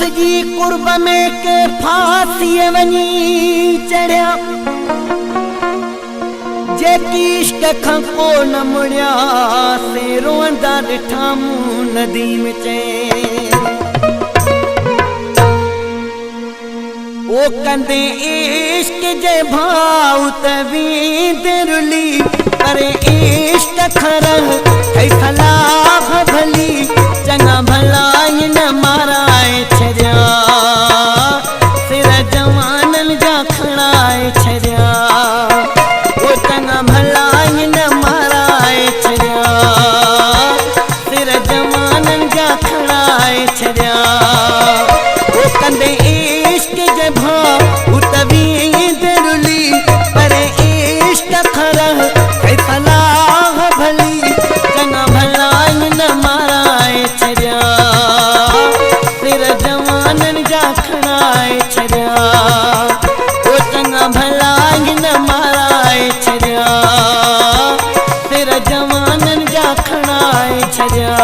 जी कुर्ब में के फांसी वनी चढ़िया जेकी इश्क खां को न मुड़िया से रोंदा ॾिठा मूं नदीम चे ओ कंदे इश्क जे भाव तवी दिरुली करे इश्क खरंग है खलाफ भली चंगा भला न माराए छरिया सिर जवानन जा खड़ाए छरिया ओ चंगा भला न माराए छरिया सिर जवानन जा खड़ाए छरिया ओ कंदे इश्क जे भाव तवी दिरुली पर इश्क खरंग है फलाह भली चंगा भला न माराए छरिया सिर जवानन जा खड़ाए छरिया ओ चंगा भला न माराए छरिया सिर जवानन जा खड़ाए छरिया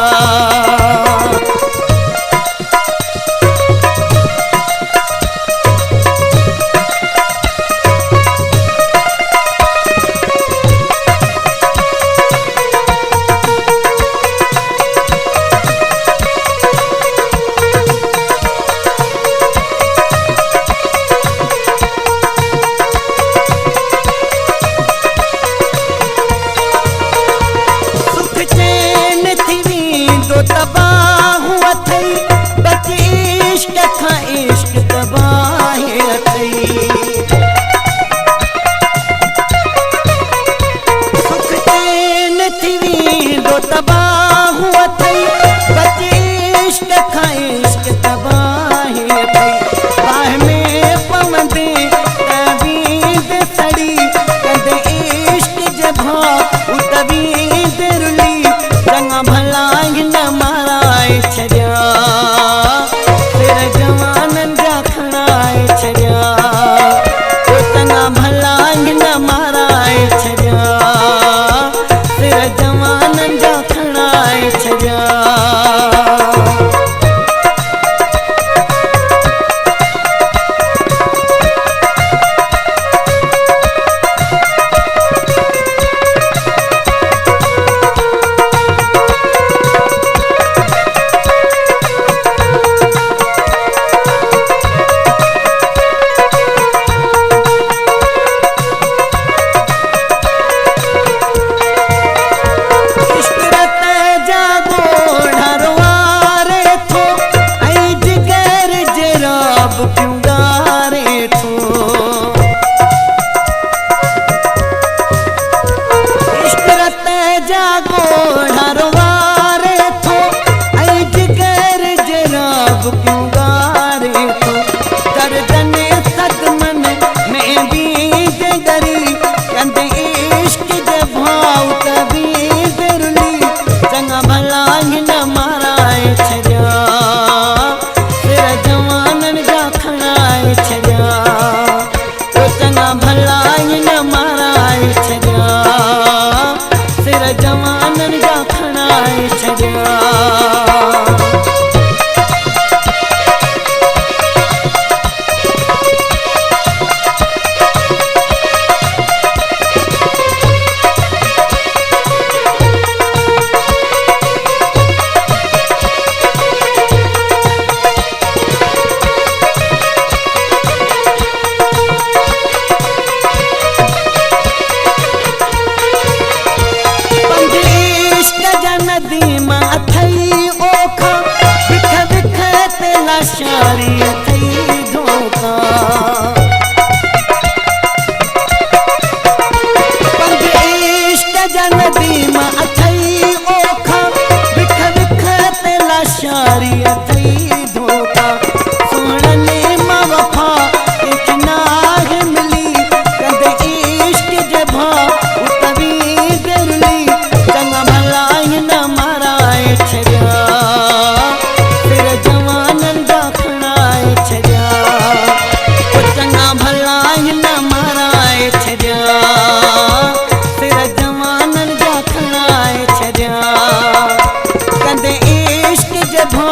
जवानन जा खड़ाए छरिया नदी मां थई ओखा बिख बिख ते लाशारी थई धोखा पंज इश्क जा नदी मां थई ओखा बिख बिख ते लाशारी थई धोखा सोहणे मां वफा एक नाग मिली कंदे इश्क जे भा तवी दिरली चंगा भला न माराए छरिया सिर जवानन जा खड़ाए छरिया ओ चंगा भला न माराए छरिया सिर जवानन जा खड़ाए छरिया कंदे इश्क जे भा